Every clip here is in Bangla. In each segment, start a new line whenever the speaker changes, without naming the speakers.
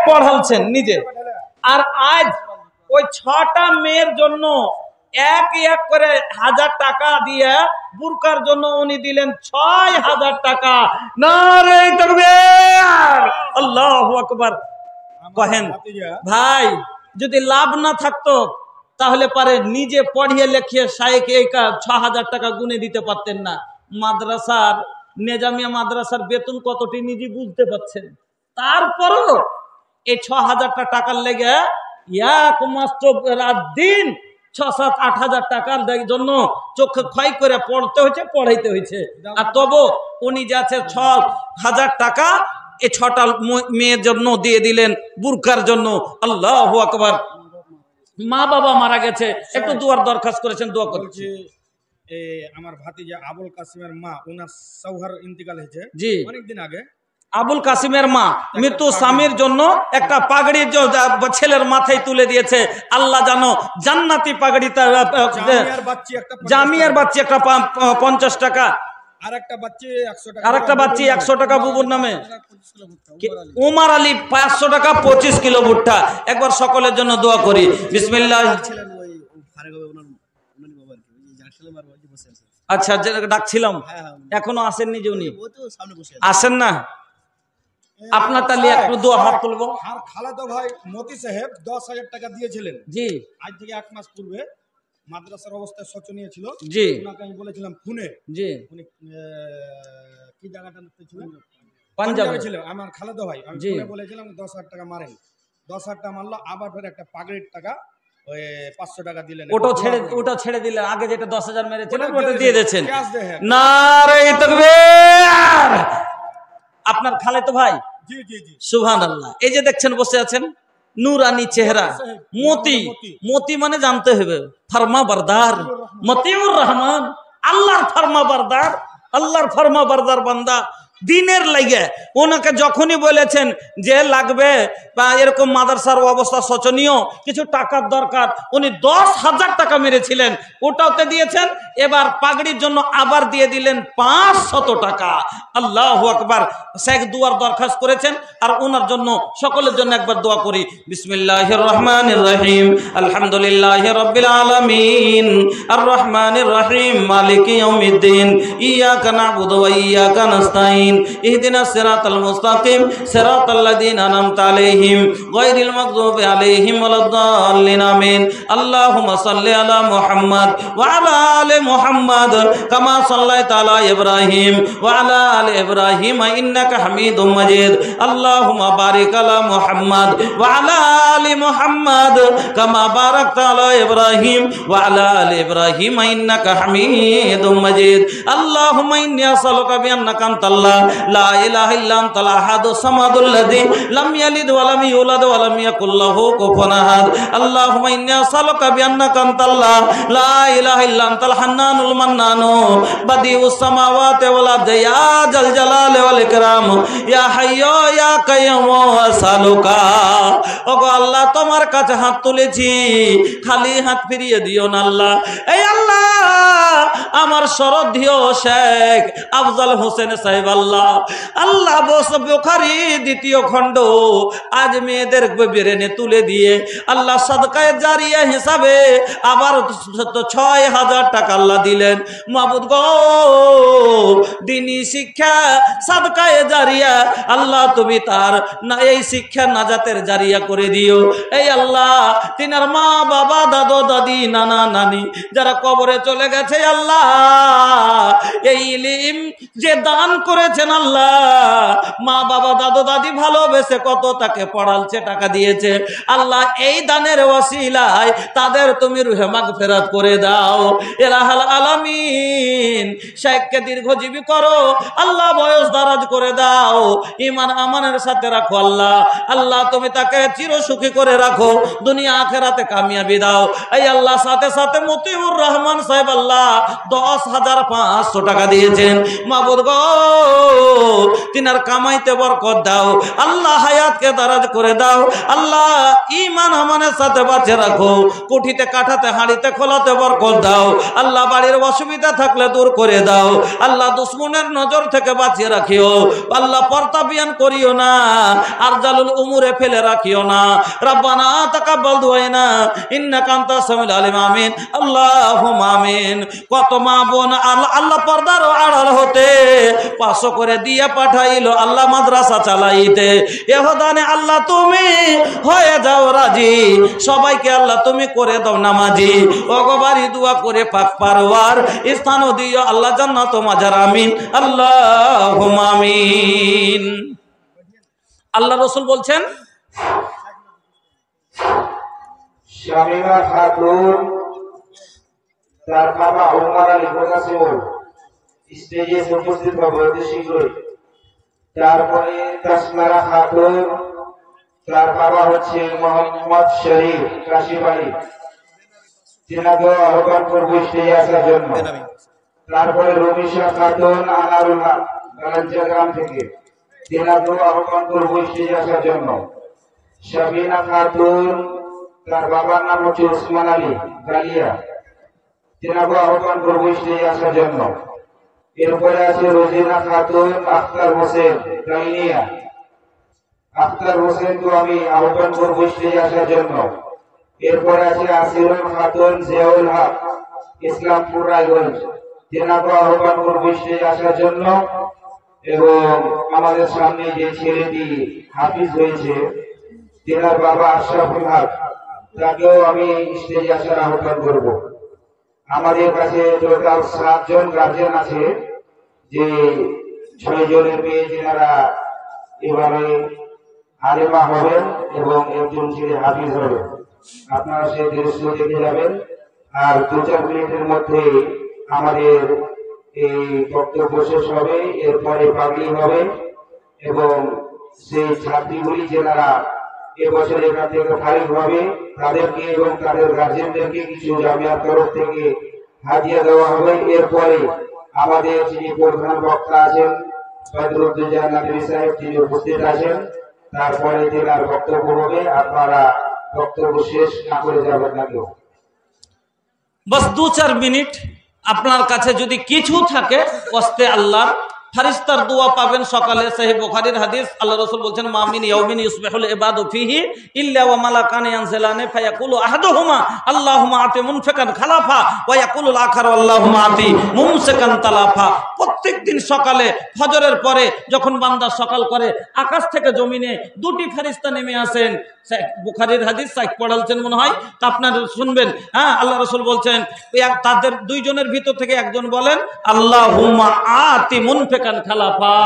পড়ালছেন নিজে। আর আজ ওই 6টা মেয়ের জন্য এক এক করে 1000 টাকা দিয়ে বুরকার জন্য উনি দিলেন 6000 টাকা। নারে তাকবীর, আল্লাহু আকবার। কহেন ভাই, যদি লাভ না থাকতো তাহলে পারে নিজে পড়িয়ে লেখিয়ে শাইখ এই 6000 টাকা গুনে দিতে পারতেন না। মাদ্রাসার নেজামিয়া মাদ্রাসার বেতন কতটি নিজে বুঝতে পারছেন। তারপরও এই 6000 টাকার লেগে এক মাস রাত দিন 6-7-8 হাজার টাকার জন্য চোখে ক্ষয় করে পড়তে হয়েছে, পড়াইতে হয়েছে। আর তবু উনি যাচ্ছে 6000 টাকা এই 6টা মেয়ের জন্য দিয়ে দিলেন, বুরকার জন্য। আল্লাহু আকবার। মা বাবা মারা গেছে, একটু দুয়ার দরখাস্ত করেছেন, দোয়া করছি।
আমার ভাতিজা আবুল কাসিমের মা, ওনার সৌহার ইন্তিকাল হয়েছে জি অনেকদিন আগে।
আবুল কাসিমের মা মৃত্যু স্বামীর জন্য একটা পাগড়ি ছেলের মাথায় তুলে দিয়েছে। আল্লাহ জানো জান্নাতি পাগড়ি, জামিয়ার বাচ্চি একটা 50 টাকা, আরেকটা বাচ্চি 100 টাকা বুবুর নামে। উমার আলী 500 টাকা 25 কিলো ভুট্টা। একবার সকলের জন্য দোয়া করি। বিসমিল্লাহ। আচ্ছা, ডাকছিলাম, এখনো আসেননি যে উনি আসেন না। আপনার তাহলে একটু দোয়া হাত তুলবো।
আর খালাতো ভাই মতি সাহেব 10,000 টাকা দিয়েছিলেন জি, আজ থেকে 1 মাস পূর্বে। মাদ্রাসার অবস্থা শোচনীয় ছিল জি, ওনাকে আমি বলেছিলাম ফোনে জি, উনি কি জায়গাটা ছিলেন, পাঞ্জাবে ছিল আমার খালাতো ভাই। আমি ফোনে বলেছিলাম 10,000 টাকা মারেন, 10,000 টাকা মারলো। আবার ফের একটা পাগড়ির টাকা ওই 500 টাকা দিলেন।
ওটা ছেড়ে দিলেন, আগে যেটা 10,000 মেরেছিলেন ওটা দিয়ে দিয়েছেন। নারে তাকবীর। আপনার খালাতো ভাই জি জি জি, সুবহানাল্লাহ। এই যে দেখছেন বসে আছেন, নুরানি চেহারা, মতি। মতি মানে জানতে হবে ফরমা বরদার, মতিউর রহমান, আল্লাহর ফরমা বরদার, আল্লাহর ফরমা বরদার বান্দা। দিনের লাগে ওনাকে যখনই বলেছেন যে লাগবে বা এরকম মাদ্রাসার অবস্থা শোচনীয়, কিছু টাকার দরকার, উনি 10,000 টাকা মেরেছিলেন, ওটাতে দিয়েছেন। এবার পাগড়ির জন্য আবার দিয়ে দিলেন 500 টাকা। আল্লাহু আকবার। শেখ দুয়ার দরখাস্ত করেছেন, আর ওনার জন্য সকলের জন্য একবার দোয়া করি। বিসমিল্লাহির রহমানির রহিম, আলহামদুলিল্লাহি রাব্বিল আলামিন, আর রহমানির রহিম, মালিকি ইয়াউমিদ্দিন, ইয়াকা না'বুদু ওয়া ইয়াকা নাস্তাইন, ইহদিনাস সিরাতাল মুস্তাকিম, সিরাতাল্লাযীনা আন'আমতা আলাইহিম, গায়রিল মাগযুবি আলাইহিম ওয়ালাদ-দাল্লিন, আমিন। আল্লাহুম্মা সাল্লি আলা মুহাম্মাদ ওয়া আলা আলি মুহাম্মাদ কামা সাল্লাইতা আলা ইব্রাহিম ওয়া আলা আলি ইব্রাহিম ইন্নাকা হামিদুম মাজিদ। আল্লাহুম্মা বারিক আলা মুহাম্মাদ ওয়া আলা আলি মুহাম্মাদ কামা বারাকতা আলা ইব্রাহিম ওয়া আলা আলি ইব্রাহিম ইন্নাকা হামিদুম মাজিদ। আল্লাহুম্মা ইন্নী আসআলুকা বিআন্নাকা আনতাল্লাহ লা ইলাহা ইল্লা আনতাল আহাদুস সামাদুল্লাযী লাম ইয়ালিদ ওয়া লাম ইউলাদ ওয়া লাম ইয়াকুল লাহু কুফুওয়ান আহাদ। আল্লাহুম্মা ইন্নী আসআলুকা বিআন্নাকা আনতাল্লাহ লা ইলাহা ইল্লা আনতাল হান্নানুল মান্নানু বাদিউস সামাওয়াতি ওয়াল আরদি ইয়া জাল জালালি ওয়াল ইকরাম ইয়া হাইয়্যু ইয়া কাইয়্যুম আসআলুকা। ওগো আল্লাহ, তোমার কাছে হাত তুলেছি, খালি হাত ফিরিয়ে দিও না আল্লাহ। এই আল্লাহ, আমার শরদ্ধীয় শেখ আফজাল হোসেন সাহেব, আল্লাহ আল্লাহ বুখারী 2য় খণ্ড আজ মেয়েদের বেরেনে তুলে দিয়ে আল্লাহ সাদকায়ে জারিয়া হিসাবে আবার 6,000 টাকা আল্লাহ দিলেন। মাবুদ গো, দিনী শিক্ষা সাদকায়ে জারিয়া আল্লাহ তুমি তার না এই শিক্ষা নাজাতের জারিয়া করে দিও। এই আল্লাহ, তিনার মা বাবা দাদু দাদি নানা নানি যারা কবরে চলে গেছে আল্লাহ, এই ইলম যে দান করেছেন আল্লাহ, মা বাবা দাদু দাদি ভালোবেসে কত তাকে পড়ালছে, টাকা দিয়েছে আল্লাহ, এই দানের ওসিলায় তাদের তুমি রুহে মাগফিরাত করে দাও। ইলাহুল আলামিন, শেখকে দীর্ঘজীবী করো আল্লাহ, বয়স দারাজ করে দাও, ঈমান আমানের সাথে রাখো আল্লাহ। আল্লাহ, তুমি তাকে চিরসুখী করে রাখো, দুনিয়া আখিরাতে কামিয়াবি দাও। এই আল্লাহ, সাথে সাথে মতিউর রহমান সাহেব আল্লাহ 10,500 টাকা দিয়েছেন। মাবুদ গো, তিনার কামাইতে বরকত দাও আল্লাহ, হায়াতকে দারাজ করে দাও আল্লাহ, ঈমান আমানের সাথে বাঁচিয়ে রাখো, কুঠিতে কাঠাতে হাঁড়িতে খোলাতে বরকত দাও আল্লাহ, বাড়ির অসুবিধা থাকলে দূর করে দাও আল্লাহ, দুশ্মনের নজর থেকে বাঁচিয়ে রাখিও আল্লাহ, পর্তাবিয়ান করিও না, আরজালুল উমুরে ফেলে রাখিও না। রব্বানা তাকাব্বাল দুআনা ইন্নাকা আনতাস সামিউল আলিম। আমিন আল্লাহুম্মা আমিন। কত মা বোন আল্লাহ পর্দার আড়াল হতে 500 করে দিয়ে পাঠাইলো আল্লাহ মাদ্রাসা চালাইতে, এহদানে আল্লাহ তুমি হয়ে যাও রাজি, সবাইকে আল্লাহ তুমি করে দাও নামাজি। ওগোবারি দোয়া করে পাক পারওয়ার স্থানও দিও আল্লাহ জান্নাত মাজার। আমিন আল্লাহুম্মা আমিন। আল্লাহ রাসূল বলছেন
শামিমা খাতুন তার বাবা ওমর আলী প্রকাশিও স্টেজে উপস্থিত হবে অতি শীঘ্রই। তারপরে তাসমারা খাতুন, তার বাবা হচ্ছে মোহাম্মদ শরীফ কাশিবাড়ি, তিনাকে আহ্বান করবো স্টেজে আসার জন্য। তারপরে রমিশা খাতুন আনারুল্লাহ গালাঞ্চা গ্রাম থেকে, তিনাকেও আহ্বান করবো স্টেজে আসার জন্য। শাবিনা খাতুন, তার বাবার নাম হচ্ছে ওসমান আলী গালিয়া, তিনাকেও আহ্বান করবো স্টেজে আসার জন্য। এরপরে আছে রোজিনা খাতুন আখতার হোসেন গাইনিয়া, আখতার হোসেনকে আমি আহ্বান করবো স্টেজে আসার জন্য। এরপরে আছে আসিরুল খাতুন জিয়াউল হক ইসলামপুর রায়গঞ্জ, তিনাকেও আহ্বান করবো স্টেজে আসার জন্য। এবং আমাদের সামনে যে ছেলেটি হাফিজ হয়েছে তিনার বাবা আশরাফুল হক, তাকেও আমি স্টেজে আসার আহ্বান করবো। আমাদের কাছে টোটাল 7 জন গার্জেন আছে, যে 6 জনের মেয়ে যেনারা এবারে আলেমা হবেন এবং একজন ছেলে হাফিজ হবে। আপনারা সেই দৃশ্য দেখে যাবেন। আর 2-4 মিনিটের মধ্যে আমাদের এই বক্তব্য শেষ হবে, এরপরে পাগড়ি হবে এবং সেই ছাত্রীগুলি যেনারা এবছর এখান থেকে ফারিগ হবে তাদেরকে এবং তাদের গার্জেনদেরকে কিছু জামিয়ার তরফ থেকে হাদিয়া দেওয়া হবে। এরপরে আমাদের যিনি প্রধান বক্তা আছেন বদরুদ্দোজা নদভী সাহেব, তিনি উপস্থিত আছেন। তারপরে তেনার বক্তব্য হবে, আপনারা বক্তব্য শেষ না করে যাবেন না কেউ।
বাস 2-4 মিনিট আপনার কাছে যদি কিছু থাকে ওয়াস্তে আল্লাহ ফারিস্তার দোয়া পাবেন সকালে। সহিহ বুখারীর হাদিস, আল্লাহ রাসূল বলেন মা মিন ইয়াউমিন ইউসবিহুল ইবাদু ফিহি ইল্লা ওয়া মালাকানি ইয়ানজিলানি ফায়াকুলু আহাদুহুমা আল্লাহুম্মা আতি মুনফিকান খালাফা ওয়া ইয়াকুলুল আখারু আল্লাহুম্মা আতি মুমসিকান তালাফা। প্রত্যেকদিন সকালে ফজরের পরে যখন বান্দা সকাল করে আকাশ থেকে জমিনে 2টি ফেরেশতা নেমে আসেন। বুখারীর হাদিস সাইক পড়ালছেন মনে হয়, তা আপনারা শুনবেন। হ্যাঁ, আল্লাহ রাসূল বলছেন তাদের 2 জনের ভিতর থেকে একজন বলেন আল্লাহুম্মা আতি মুনফিকান খালাফা,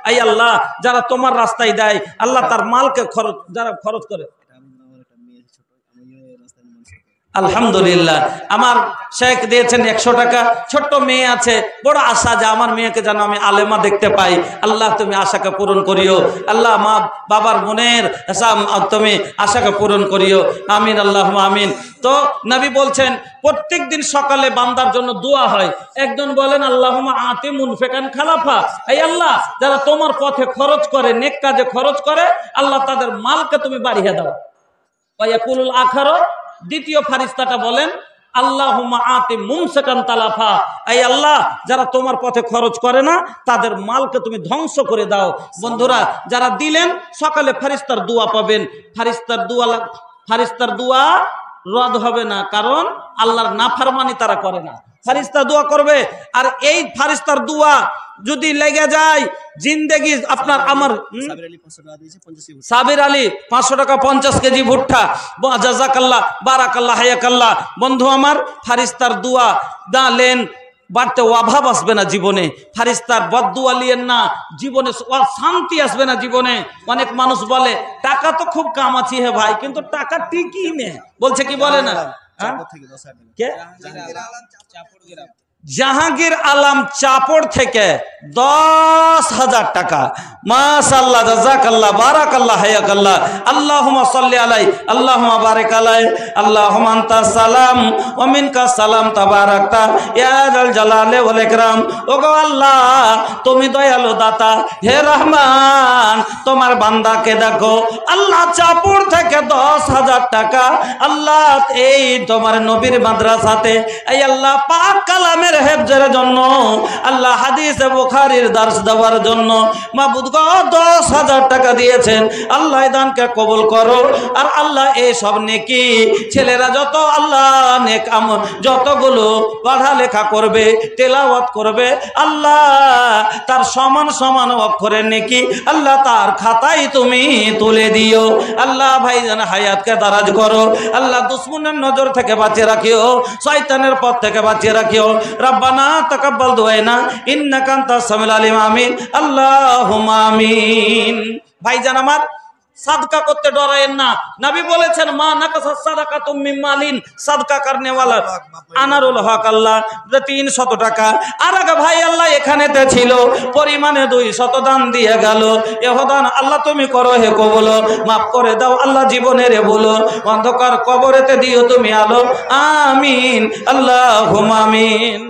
আই আল্লাহ যারা তোমার রাস্তায় দেয় আল্লাহ তার মালকে যারা খরচ করে। আলহামদুলিল্লাহ, আমার শেখ দিয়েছেন 100 টাকা। ছোট্ট মেয়ে আছে, বড় আশা যে আমার মেয়েকে যেন আমি আলেমা দেখতে পাই। আল্লাহ তুমি আশাকে পূরণ করিও আল্লাহ, মা বাবার মনের তুমি আশাকে পূরণ করিও। আমিন আল্লাহ আমিন। তো নবী বলছেন প্রত্যেক দিন সকালে বান্দার জন্য দোয়া হয়। একজন বলেন আল্লাহুম্মা আতি মুনফিকান খালাফা, এই আল্লাহ যারা তোমার পথে খরচ করে, নেক কাজে খরচ করে, আল্লাহ তাদের মালকে তুমি বাড়িয়ে দাও। ওয়া ইয়াকুলুল আখারু, দ্বিতীয় ফারিস্তাটা বলেন আল্লাহুম্মা আতি মুমসিকান তালাফা, এই আল্লাহ যারা তোমার পথে খরচ করে না তাদের মালকে তুমি ধ্বংস করে দাও। বন্ধুরা, যারা দিলেন সকালে ফারিস্তার দোয়া পাবেন। ফারিস্তার দোয়া রদ হবে না, কারণ আল্লাহর নাফরমানি তারা করে না। ফারিস্তা দোয়া করবে, আর এই ফারিস্তার দোয়া যদি লেগে যায় জিন্দেগি আপনার আমার। সাবির আলী 500 টাকা 50 কেজি ভুট্টা, জাযাকাল্লাহ বারাকাল্লাহ হায়াকাল্লাহ। বন্ধু আমার, ফারিস্তার দোয়া দালেন বাড়তে অভাব আসবে না জীবনে। ফারিস্তার বদদুয়া লিয়েন না, জীবনে শান্তি আসবে না জীবনে। অনেক মানুষ বলে টাকা তো খুব কামাচ্ছি হে ভাই, কিন্তু টাকা ঠিকই নে, বলছে কি বলে না। জাহাঙ্গীর আলম চাপড় থেকে 10,000 টাকা। মাশাআল্লাহ, জাযাকাল্লাহ, বারাকাল্লাহ, হায়াকাল্লাহ। আল্লাহুম্মা সাল্লি আলাই, আল্লাহুম্মা বারিক আলাই, আল্লাহুম্মা আনতাস সালাম ওয়া মিনকাস সালাম, তাবারাকতা ইয়া যাল জালালি ওয়াল ইকরাম। ওগো আল্লাহ, তুমি দয়ালু দাতা, হে রহমান, তোমার বান্দাকে দেখো। আল্লাহ চাপড় থেকে 10,000 টাকা আল্লাহ এই তোমার নবীর মাদ্রাসাতে, এই আল্লাহ পাক কালামের হেফজের জন্য, আল্লাহ হাদিসে বুখারীর দার্স দেওয়ার জন্য মাবুদ গো 10,000 টাকা দিয়েছেন। আল্লাহ দানকে কবুল করো। আর আল্লাহ এই সব নেকি ছেলেরা যত আল্লাহ নেক আমল যতগুলো পড়ালেখা করবে, তেলাওয়াত করবে, আল্লাহ তার সমান সমান অক্ষরে নেকি আল্লাহ তার খাতায় তুমি তুলে দিও। আল্লাহ ভাইজান হায়াতকে দারাজ করো। আল্লাহ দুশ্মনের নজর থেকে বাঁচিয়ে রাখিও, শয়তানের পথ থেকে বাঁচিয়ে রাখিও। রব্বানা তাকাব্বাল দুআনা ইন্নাকা আনতাস সামিউল আলিম। আমিন, আল্লাহুম্মা আমিন। ভাইজান আমার, সাদকা করতে ডরায়েন না। নবী বলেছেন মা নাকাসা সাদাকাতুম মিন মালিন, সাদকা করনে ওয়ালা আনারুল হক আল্লাহ 300 টাকা। আর আগে ভাই আল্লাহ এখানেতে ছিল পরিমাণে 200 দান দিয়ে গেল। এহদান আল্লাহ তুমি করো হে কবুল, মাফ করে দাও আল্লাহ জীবনের বলো, অন্ধকার কবরেতে দিও তুমি আলো। আমিন, আল্লাহুম্মা আমিন।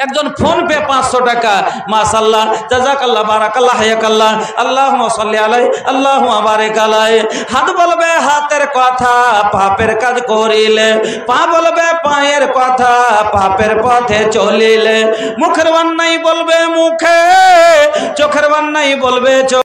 একজন ফোন পে 500 টাকা। মাশাআল্লাহ, জাযাকাল্লাহ, বারাকাল্লাহ, হায়াকাল্লাহ। আল্লাহুম্মা সাল্লি আলাই, আল্লাহুম্মা বারিক আলাই। হাত বলবে হাতের কথা, পাপের কাজ করিলে, পা বলবে পায়ের কথা, পাপের পথে চলিলে, মুখের বান্নাই বলবে মুখে, চোখের বান্নাই বলবে চোখে।